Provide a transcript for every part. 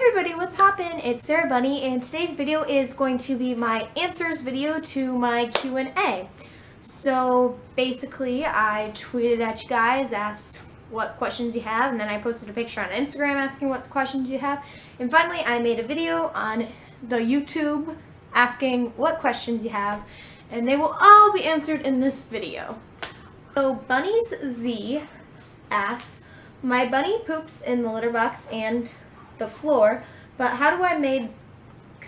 everybody, what's happening? It's Sarah Bunny, and today's video is going to be my answers video to my Q&A. So basically, I tweeted at you guys, asked what questions you have, and then I posted a picture on Instagram asking what questions you have. And finally, I made a video on the YouTube asking what questions you have, and they will all be answered in this video. So Bunny's Z asks, my bunny poops in the litter box and the floor, but how do I make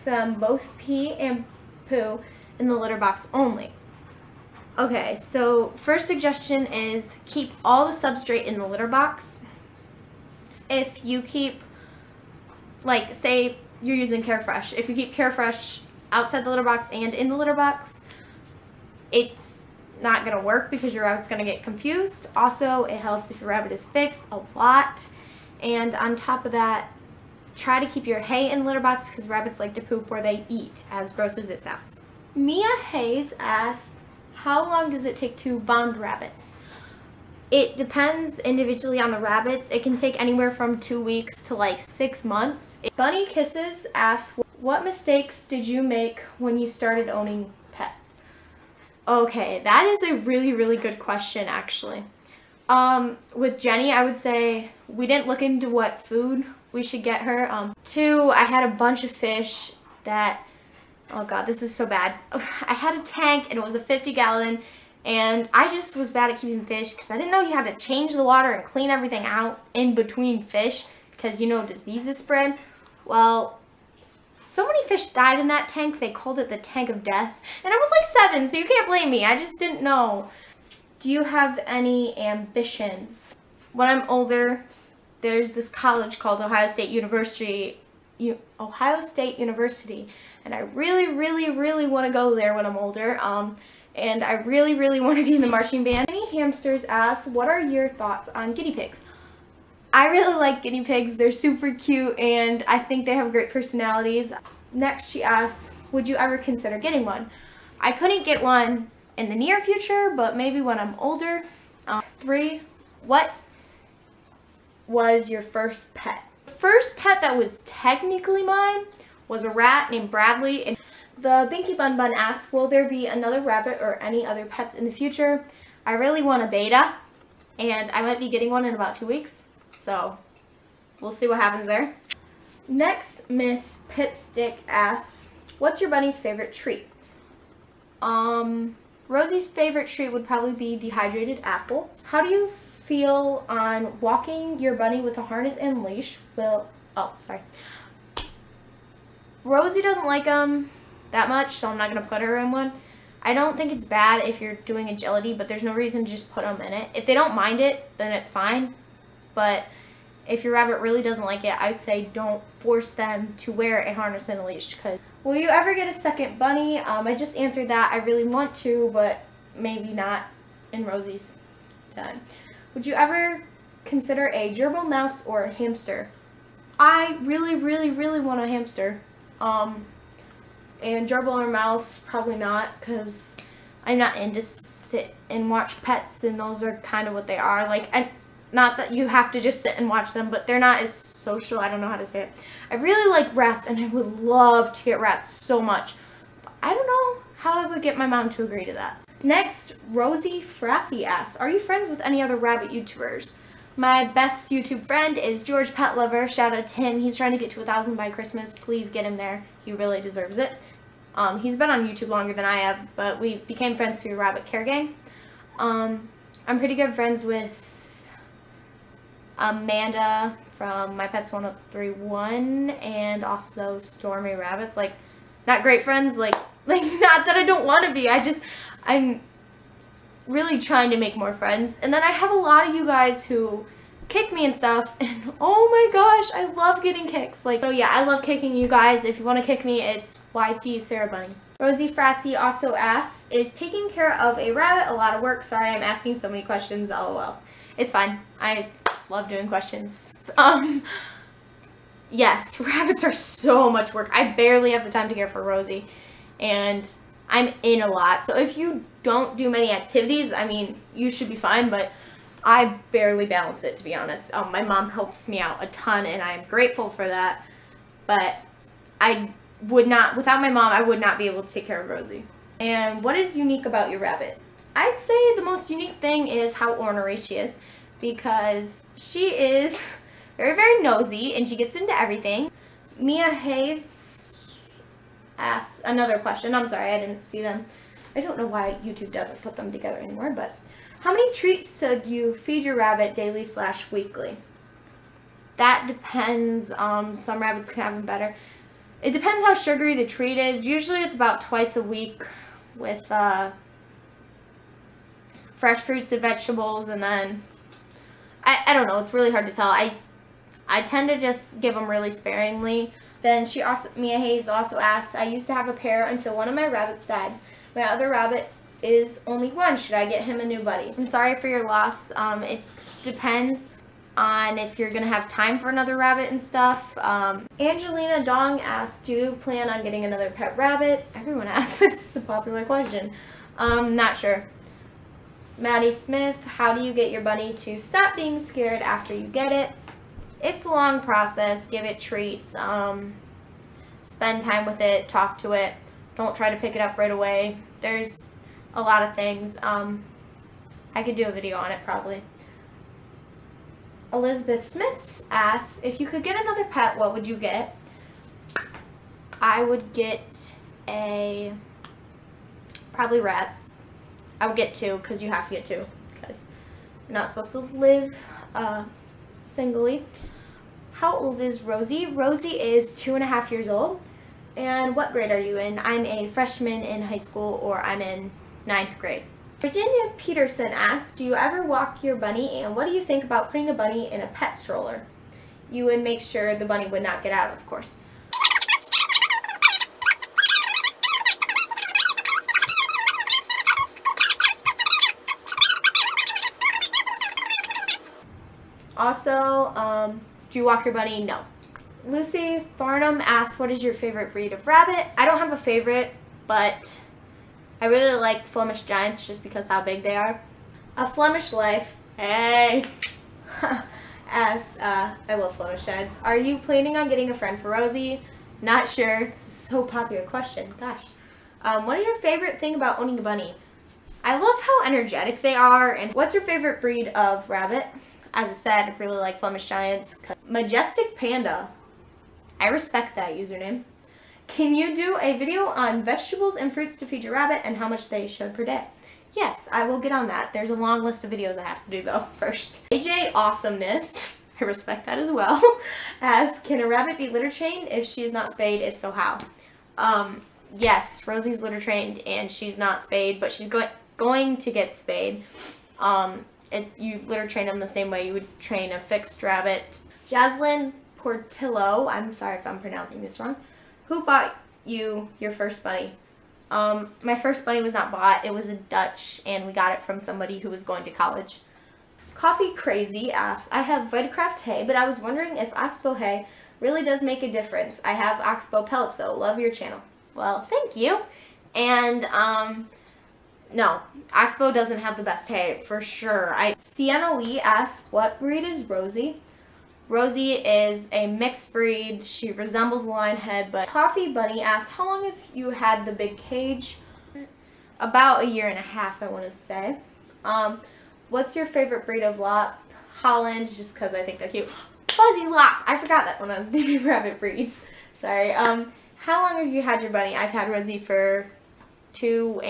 them both pee and poo in the litter box only? Okay, so first suggestion is keep all the substrate in the litter box. If you keep, like, say you're using Carefresh, if you keep Carefresh outside the litter box and in the litter box, it's not going to work because your rabbit's going to get confused. Also, it helps if your rabbit is fixed a lot. And on top of that, try to keep your hay in the litter box because rabbits like to poop where they eat, as gross as it sounds. Mia Hayes asked, how long does it take to bond rabbits? It depends individually on the rabbits. It can take anywhere from 2 weeks to like 6 months. Bunny Kisses asks, what mistakes did you make when you started owning pets? Okay, that is a really good question actually. With Jenny, I would say we didn't look into what food we should get her. 2, I had a bunch of fish that, oh god, this is so bad. I had a tank and it was a 50-gallon, and I just was bad at keeping fish because I didn't know you had to change the water and clean everything out in between fish because, you know, diseases spread. Well, so many fish died in that tank, they called it the tank of death. And I was like 7, so you can't blame me. I just didn't know. Do you have any ambitions? When I'm older, there's this college called Ohio State University, and I really want to go there when I'm older. And I really want to be in the marching band. Any Hamsters asks, what are your thoughts on guinea pigs? I really like guinea pigs. They're super cute and I think they have great personalities. Next, she asks, would you ever consider getting one? I couldn't get one in the near future, but maybe when I'm older. 3, what was your first pet? The first pet that was technically mine was a rat named Bradley. And the Binky Bun Bun asks, will there be another rabbit or any other pets in the future? I really want a beta, and I might be getting one in about 2 weeks. So we'll see what happens there. Next, Miss Pipstick asks, what's your bunny's favorite treat? Rosie's favorite treat would probably be dehydrated apple. How do you feel on walking your bunny with a harness and leash? Rosie doesn't like them that much, so I'm not going to put her in one. I don't think it's bad if you're doing agility, but there's no reason to just put them in it. If they don't mind it, then it's fine. But if your rabbit really doesn't like it, I'd say don't force them to wear a harness and a leash. Will you ever get a second bunny? I just answered that. I really want to, but maybe not in Rosie's time. Would you ever consider a gerbil, mouse, or a hamster? I really want a hamster. And gerbil or mouse, probably not, because I'm not into sit and watch pets, and those are kind of what they are. Like, not that you have to just sit and watch them, but they're not as social. I don't know how to say it. I really like rats, and I would love to get rats so much. But I don't know how I would get my mom to agree to that. Next, Rosie Frassi asks, are you friends with any other rabbit YouTubers? My best YouTube friend is George Pet Lover. Shout out to him. He's trying to get to 1,000 by Christmas. Please get him there. He really deserves it. He's been on YouTube longer than I have, but we became friends through Rabbit Care Gang. I'm pretty good friends with Amanda from My Pets 1031 and also Stormy Rabbits. Like, not great friends, like not that I don't want to be. I'm really trying to make more friends. And then I have a lot of you guys who kick me and stuff, and oh my gosh, I love getting kicks. Like, so yeah, I love kicking you guys. If you want to kick me, it's YT Sarah Bunny. Rosie Frassi also asks, is taking care of a rabbit a lot of work? Sorry, I'm asking so many questions, lol. It's fine. I love doing questions. Yes, rabbits are so much work. I barely have the time to care for Rosie, and I'm in a lot. So if you don't do many activities, I mean, you should be fine, but I barely balance it, to be honest. My mom helps me out a ton, and I'm grateful for that. but I would not, without my mom, I would not be able to take care of Rosie. And what is unique about your rabbit? I'd say the most unique thing is how ornery she is, because she is very, very nosy and she gets into everything. Mia Hayes asks another question. I'm sorry, I didn't see them. I don't know why YouTube doesn't put them together anymore, but how many treats should you feed your rabbit daily/weekly? That depends. Some rabbits can have them better. It depends how sugary the treat is. Usually it's about twice a week with fresh fruits and vegetables, and then I don't know, it's really hard to tell. I tend to just give them really sparingly. Then Mia Hayes also asks, I used to have a pair until one of my rabbits died. My other rabbit is only one. Should I get him a new buddy? I'm sorry for your loss. It depends on if you're gonna have time for another rabbit and stuff. Angelina Dong asked, do you plan on getting another pet rabbit? Everyone asks this. It's a popular question. Not sure. Maddie Smith, how do you get your bunny to stop being scared after you get it? It's a long process. Give it treats, spend time with it, talk to it. Don't try to pick it up right away. There's a lot of things. I could do a video on it probably. Elizabeth Smith asks, if you could get another pet, what would you get? I would get probably rats. I would get 2 because you have to get 2 because you're not supposed to live singly. How old is Rosie? Rosie is 2.5 years old. And what grade are you in? I'm a freshman in high school, or I'm in 9th grade. Virginia Peterson asks, do you ever walk your bunny, and what do you think about putting a bunny in a pet stroller? You would make sure the bunny would not get out, of course. Also, do you walk your bunny? No. Lucy Farnham asks, what is your favorite breed of rabbit? I don't have a favorite, but I really like Flemish Giants just because how big they are. A Flemish Life, hey, asks, I love Flemish Giants. Are you planning on getting a friend for Rosie? Not sure. This is a so popular question, gosh. What is your favorite thing about owning a bunny? I love how energetic they are. And what's your favorite breed of rabbit? As I said, I really like Flemish Giants. Majestic Panda. I respect that username. Can you do a video on vegetables and fruits to feed your rabbit and how much they should per day? Yes, I will get on that. There's a long list of videos I have to do though first. AJ Awesomeness, I respect that as well, asks, can a rabbit be litter trained if she is not spayed? If so, how? Yes, Rosie's litter trained and she's not spayed, but she's going to get spayed. You litter train them the same way you would train a fixed rabbit. Jaslyn Portillo, I'm sorry if I'm pronouncing this wrong. Who bought you your first bunny? My first bunny was not bought. It was a Dutch, and we got it from somebody who was going to college. Coffee Crazy asks, I have Vitakraft hay, but I was wondering if Oxbow hay really does make a difference. I have Oxbow pellets though. Love your channel. Well, thank you. And no, Oxbow doesn't have the best hay, for sure. Sienna Lee asks, what breed is Rosie? Rosie is a mixed breed. She resembles a lion head, but Toffee Bunny asks, how long have you had the big cage? About 1.5 years, I want to say. What's your favorite breed of Lop? Holland, just because I think they're cute. Fuzzy Lop! I forgot that when I was naming rabbit breeds. Sorry. How long have you had your bunny? I've had Rosie for 2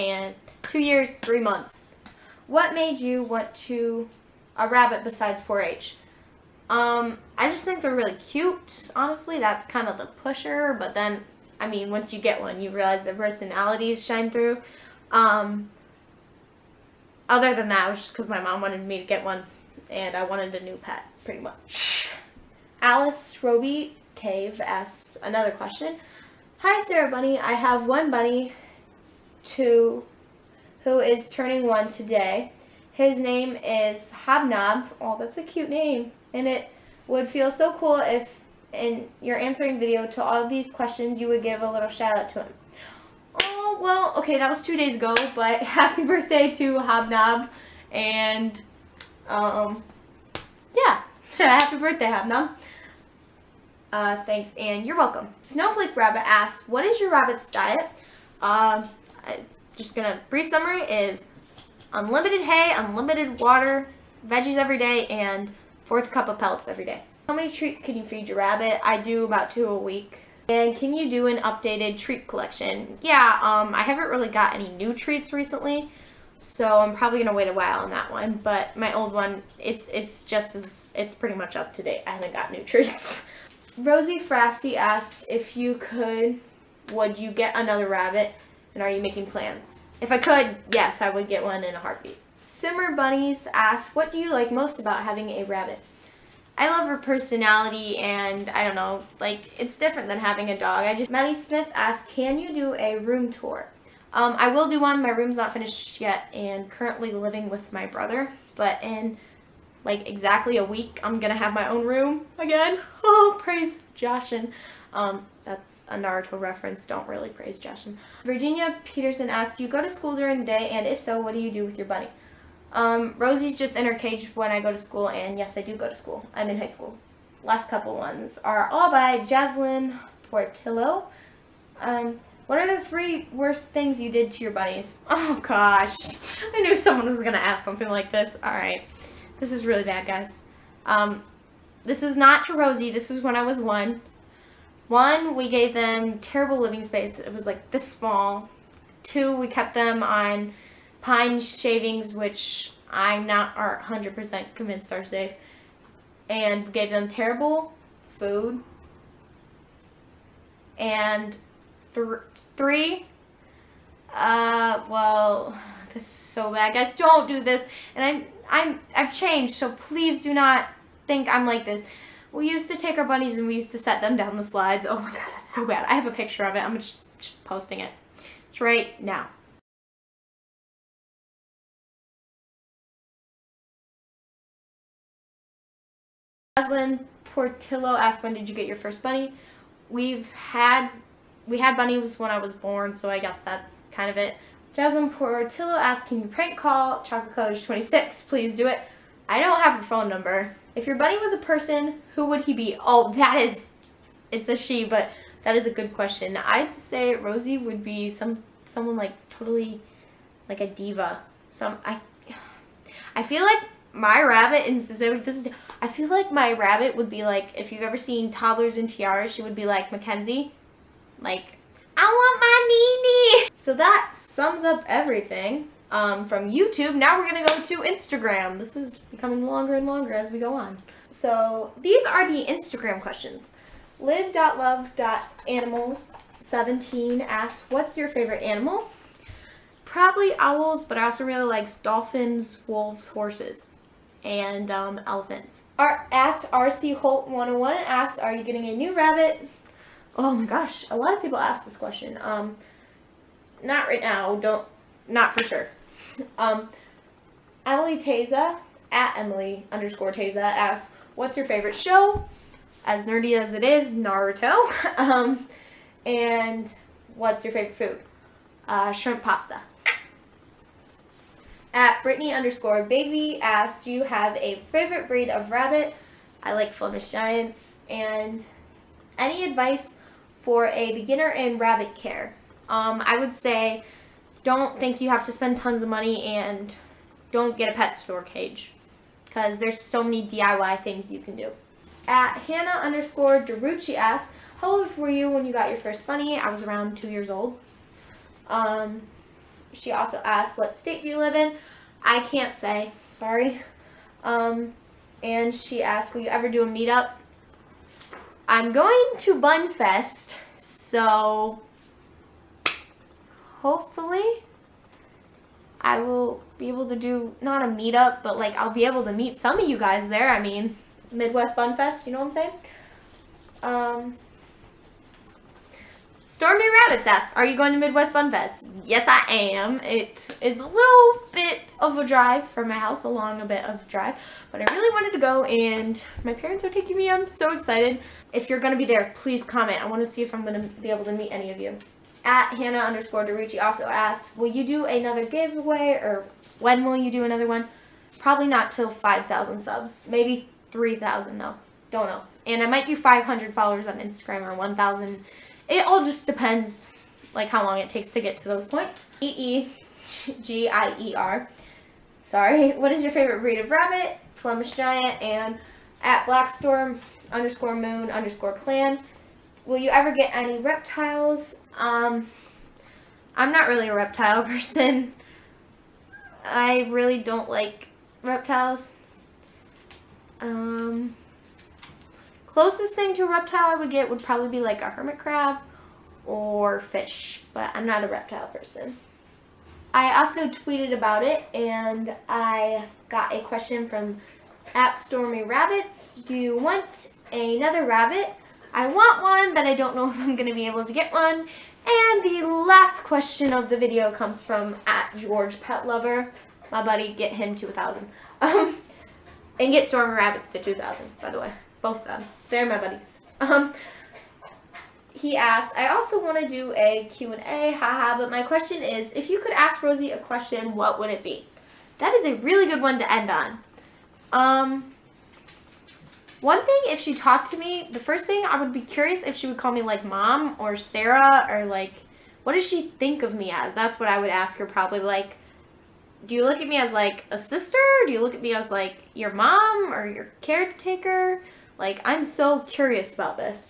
years, 3 months. What made you want a rabbit besides 4-H? I just think they're really cute, honestly. That's kind of the pusher, but then, I mean, once you get one, you realize their personalities shine through. Other than that, it was just because my mom wanted me to get one, and I wanted a new pet, pretty much. Alice Roby Cave asks another question. Hi, Sarah Bunny. I have one bunny who is turning 1 today. His name is Hobnob. Oh, that's a cute name. And it would feel so cool if in your answering video to all these questions you would give a little shout out to him. Oh, well, okay, that was 2 days ago, but happy birthday to Hobnob. And, yeah, happy birthday, Hobnob. Thanks, and you're welcome. Snowflake Rabbit asks, what is your rabbit's diet? Just gonna, brief summary is unlimited hay, unlimited water, veggies every day, and 4th cup of pellets every day. How many treats can you feed your rabbit? I do about 2 a week. And can you do an updated treat collection? Yeah, I haven't really got any new treats recently, so I'm probably gonna wait a while on that one. But my old one, it's pretty much up to date. I haven't got new treats. Rosie Frasty asks, if you could, would you get another rabbit, and are you making plans? If I could, yes, I would get one in a heartbeat. Simmer Bunnies asks, what do you like most about having a rabbit? I love her personality, and I don't know, like, it's different than having a dog. Maddie Smith asks, can you do a room tour? I will do one. My room's not finished yet, and currently living with my brother, but in like exactly a week, I'm gonna have my own room again. Oh, praise Joshin. That's a Naruto reference. Don't really praise Joshin. Virginia Peterson asked, do you go to school during the day, and if so, what do you do with your bunny? Rosie's just in her cage when I go to school, and yes, I do go to school. I'm in high school. Last couple ones are all by Jaslyn Portillo. What are the 3 worst things you did to your bunnies? Oh gosh, I knew someone was gonna ask something like this. Alright, this is really bad, guys. This is not to Rosie, this was when I was 1. 1, we gave them terrible living space. It was like this small. 2, we kept them on pine shavings, which I'm not 100% convinced are safe, and gave them terrible food. And 3, well, this is so bad, guys. Don't do this. And I've changed, so please do not think I'm like this. We used to take our bunnies and we used to set them down the slides. Oh my god, that's so bad. I have a picture of it. I'm just posting it. It's right now. Jaslyn Portillo asked, when did you get your first bunny? We had bunnies when I was born, so I guess that's kind of it. Jaslyn Portillo asked, can you prank call Chocolate Colors 26? Please do it. I don't have her phone number. If your bunny was a person, who would he be? Oh, it's a she, but that is a good question. I'd say Rosie would be someone like totally like a diva. I feel like my rabbit in specific, I feel like my rabbit would be like, if you've ever seen Toddlers and Tiaras, she would be like Mackenzie. Like, I want my Nene. So that sums up everything from YouTube. Now we're gonna go to Instagram. This is becoming longer and longer as we go on. So these are the Instagram questions. Live.love.animals17 asks, what's your favorite animal? Probably owls, but I also really like dolphins, wolves, horses, and elephants. At RC Holt 101 asks, are you getting a new rabbit? Oh my gosh, a lot of people ask this question. Not right now, not for sure. Emily Teza, at Emily_Teza asks, what's your favorite show? As nerdy as it is, Naruto. And what's your favorite food? Shrimp pasta. At Brittany_baby asks, do you have a favorite breed of rabbit? I like Flemish Giants. And any advice for a beginner in rabbit care? I would say don't think you have to spend tons of money, and don't get a pet store cage, because there's so many DIY things you can do. At Hannah_Darucci asks, how old were you when you got your first bunny? I was around 2 years old. She also asked, what state do you live in? I can't say, sorry. And she asked, will you ever do a meetup? I'm going to Bunfest, so hopefully I will be able to do, not a meetup, but like I'll be able to meet some of you guys there. I mean, Midwest Bunfest, you know what I'm saying? Stormy Rabbits asks, are you going to Midwest Bunfest? Yes, I am. It is a little bit of a drive from my house, along a bit of drive, but I really wanted to go, and my parents are taking me. I'm so excited. If you're going to be there, please comment. I want to see if I'm going to be able to meet any of you. At Hannah_Darucci also asks, will you do another giveaway, or when will you do another one? Probably not till 5,000 subs. Maybe 3,000, no. Don't know. And I might do 500 followers on Instagram or 1,000. It all just depends, like, how long it takes to get to those points. EEGIER. Sorry. What is your favorite breed of rabbit? Flemish Giant. And at Blackstorm_moon_clan. Will you ever get any reptiles? I'm not really a reptile person. I really don't like reptiles. Closest thing to a reptile I would get would probably be like a hermit crab or fish, but I'm not a reptile person. I also tweeted about it, and I got a question from @StormyRabbits. Do you want another rabbit? I want one, but I don't know if I'm going to be able to get one. And the last question of the video comes from @GeorgePetLover. My buddy, get him to 1,000. And get Stormy Rabbits to 2,000, by the way. Both of them. They're my buddies. He asked, I also want to do a Q&A, haha, but my question is, if you could ask Rosie a question, what would it be? That is a really good one to end on. One thing, if she talked to me, the first thing I would be curious if she would call me like Mom or Sarah, or like, what does she think of me as? That's what I would ask her, probably. Like, do you look at me as like a sister? Do you look at me as like your mom or your caretaker? Like, I'm so curious about this.